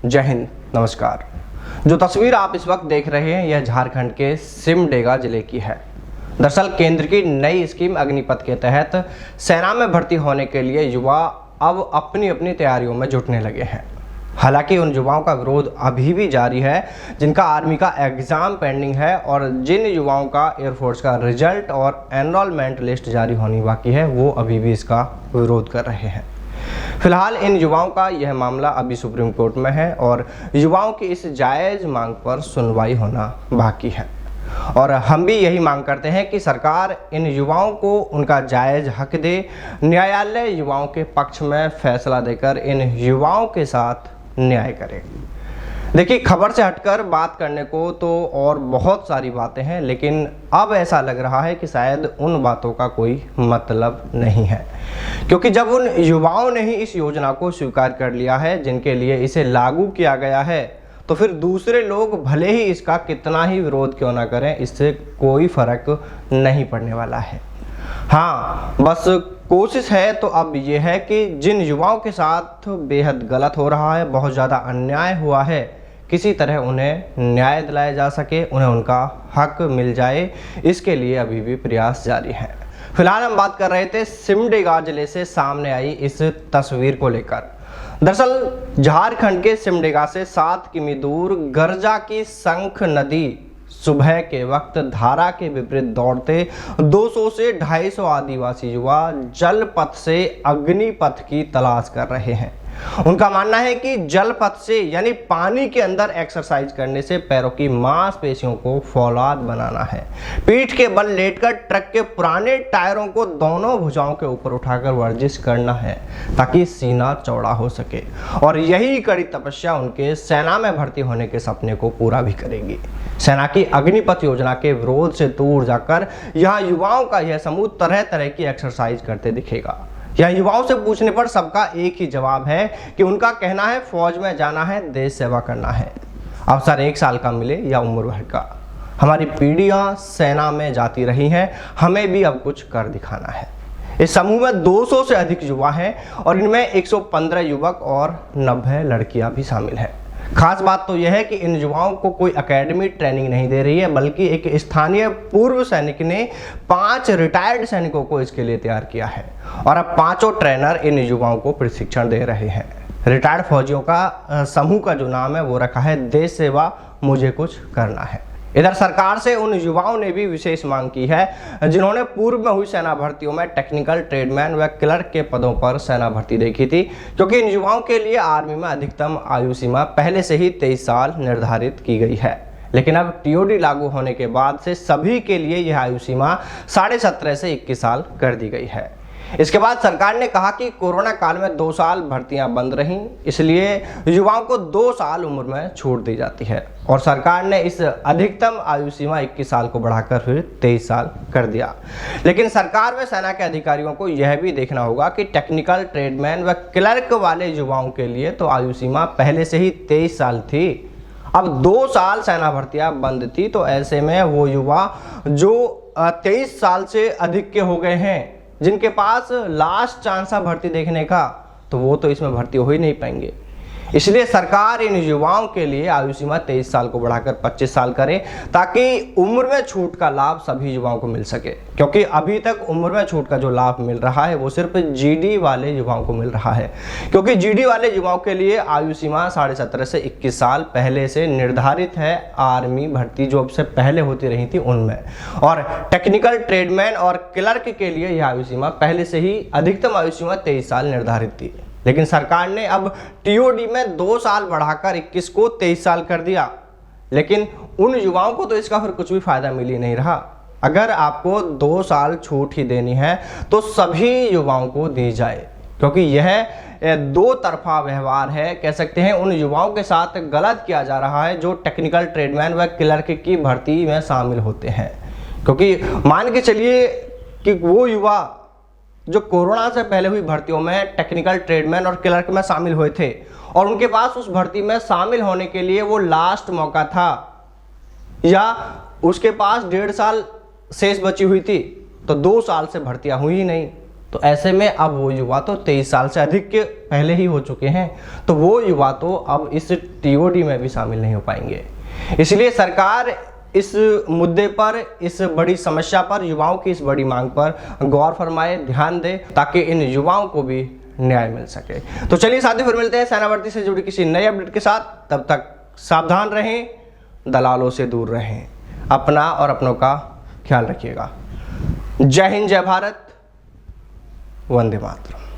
जय हिंद, नमस्कार। जो तस्वीर आप इस वक्त देख रहे हैं यह झारखंड के सिमडेगा जिले की है। दरअसल केंद्र की नई स्कीम अग्निपथ के तहत सेना में भर्ती होने के लिए युवा अब अपनी अपनी तैयारियों में जुटने लगे हैं। हालांकि उन युवाओं का विरोध अभी भी जारी है जिनका आर्मी का एग्जाम पेंडिंग है और जिन युवाओं का एयरफोर्स का रिजल्ट और एनरोलमेंट लिस्ट जारी होनी बाकी है वो अभी भी इसका विरोध कर रहे हैं। फिलहाल इन युवाओं का यह मामला अभी सुप्रीम कोर्ट में है और युवाओं की इस जायज़ मांग पर सुनवाई होना बाकी है और हम भी यही मांग करते हैं कि सरकार इन युवाओं को उनका जायज़ हक दे। न्यायालय युवाओं के पक्ष में फैसला देकर इन युवाओं के साथ न्याय करे। देखिए, खबर से हटकर बात करने को तो और बहुत सारी बातें हैं, लेकिन अब ऐसा लग रहा है कि शायद उन बातों का कोई मतलब नहीं है, क्योंकि जब उन युवाओं ने ही इस योजना को स्वीकार कर लिया है जिनके लिए इसे लागू किया गया है, तो फिर दूसरे लोग भले ही इसका कितना ही विरोध क्यों ना करें, इससे कोई फर्क नहीं पड़ने वाला है। हाँ, बस कोशिश है तो अब ये है कि जिन युवाओं के साथ बेहद गलत हो रहा है, बहुत ज़्यादा अन्याय हुआ है, किसी तरह उन्हें न्याय दिलाया जा सके, उन्हें उनका हक मिल जाए, इसके लिए अभी भी प्रयास जारी है। फिलहाल हम बात कर रहे थे सिमडेगा जिले से सामने आई इस तस्वीर को लेकर। दरअसल झारखंड के सिमडेगा से 7 किमी दूर गरजा की शंख नदी सुबह के वक्त धारा के विपरीत दौड़ते 200 से 250 आदिवासी युवा जल पथ से अग्निपथ की तलाश कर रहे हैं। उनका मानना है कि जल पथ से यानी पानी के अंदर एक्सरसाइज करने से पैरों की मांसपेशियों को फौलाद बनाना है। पीठ के बल लेटकर ट्रक के पुराने टायरों को दोनों भुजाओं के ऊपर उठाकर वर्जिश करना है ताकि सीना चौड़ा हो सके, और यही कड़ी तपस्या उनके सेना में भर्ती होने के सपने को पूरा भी करेगी। सेना की अग्निपथ योजना के विरोध से दूर जाकर यहाँ युवाओं का यह समूह तरह तरह की एक्सरसाइज करते दिखेगा। यह युवाओं से पूछने पर सबका एक ही जवाब है कि उनका कहना है फौज में जाना है, देश सेवा करना है, अवसर 1 साल का मिले या उम्र भर का। हमारी पीढ़ियां सेना में जाती रही हैं, हमें भी अब कुछ कर दिखाना है। इस समूह में 200 से अधिक युवा हैं और इनमें 115 युवक और 90 लड़कियां भी शामिल हैं। खास बात तो यह है कि इन युवाओं को कोई एकेडमी ट्रेनिंग नहीं दे रही है, बल्कि एक स्थानीय पूर्व सैनिक ने 5 रिटायर्ड सैनिकों को इसके लिए तैयार किया है और अब 5 ट्रेनर इन युवाओं को प्रशिक्षण दे रहे हैं। रिटायर्ड फौजियों का समूह का जो नाम है वो रखा है देश सेवा मुझे कुछ करना है। इधर सरकार से उन युवाओं ने भी विशेष मांग की है जिन्होंने पूर्व में हुई सेना भर्तियों में टेक्निकल, ट्रेडमैन व क्लर्क के पदों पर सेना भर्ती देखी थी, क्योंकि इन युवाओं के लिए आर्मी में अधिकतम आयु सीमा पहले से ही 23 साल निर्धारित की गई है। लेकिन अब टीओडी लागू होने के बाद से सभी के लिए यह आयु सीमा 17.5 से 21 साल कर दी गई है। इसके बाद सरकार ने कहा कि कोरोना काल में 2 साल भर्तियां बंद रहीं, इसलिए युवाओं को 2 साल उम्र में छूट दी जाती है और सरकार ने इस अधिकतम आयु सीमा 21 साल को बढ़ाकर फिर 23 साल कर दिया। लेकिन सरकार व सेना के अधिकारियों को यह भी देखना होगा कि टेक्निकल, ट्रेडमैन व क्लर्क वाले युवाओं के लिए तो आयु सीमा पहले से ही 23 साल थी। अब 2 साल सेना भर्तियां बंद थी, तो ऐसे में वो युवा जो 23 साल से अधिक के हो गए हैं, जिनके पास लास्ट चांस है भर्ती देखने का, तो वो तो इसमें भर्ती हो ही नहीं पाएंगे। इसलिए सरकार इन युवाओं के लिए आयु सीमा 23 साल को बढ़ाकर 25 साल करे ताकि उम्र में छूट का लाभ सभी युवाओं को मिल सके, क्योंकि अभी तक उम्र में छूट का जो लाभ मिल रहा है वो सिर्फ जीडी वाले युवाओं को मिल रहा है, क्योंकि जीडी वाले युवाओं के लिए आयु सीमा 17.5 से 21 साल पहले से निर्धारित है आर्मी भर्ती जो अब से पहले होती रही थी उनमें, और टेक्निकल, ट्रेडमैन और क्लर्क के लिए यह आयु सीमा पहले से ही अधिकतम आयु सीमा 23 साल निर्धारित थी। लेकिन सरकार ने अब टीओडी में 2 साल बढ़ाकर 21 को 23 साल कर दिया, लेकिन उन युवाओं को तो इसका फिर कुछ भी फायदा मिल ही नहीं रहा। अगर आपको 2 साल छूट ही देनी है तो सभी युवाओं को दी जाए, क्योंकि यह 2 तरफा व्यवहार है, कह सकते हैं। उन युवाओं के साथ गलत किया जा रहा है जो टेक्निकल, ट्रेडमैन व क्लर्क की भर्ती में शामिल होते हैं, क्योंकि मान के चलिए कि वो युवा जो कोरोना से पहले हुई भर्तियों में टेक्निकल, ट्रेडमैन और क्लर्क में शामिल हुए थे और उनके पास उस भर्ती में शामिल होने के लिए वो लास्ट मौका था या उसके पास 1.5 साल शेष बची हुई थी, तो 2 साल से भर्तियां हुई ही नहीं। तो ऐसे में अब वो युवा तो 23 साल से अधिक के पहले ही हो चुके हैं, तो वो युवा तो अब इस टीओडी में भी शामिल नहीं हो पाएंगे। इसलिए सरकार इस मुद्दे पर, इस बड़ी समस्या पर, युवाओं की इस बड़ी मांग पर गौर फरमाए, ध्यान दे, ताकि इन युवाओं को भी न्याय मिल सके। तो चलिए साथियों, फिर मिलते हैं सेना भर्ती से जुड़ी किसी नए अपडेट के साथ। तब तक सावधान रहें, दलालों से दूर रहें, अपना और अपनों का ख्याल रखिएगा। जय हिंद, जय भारत, वंदे मातरम।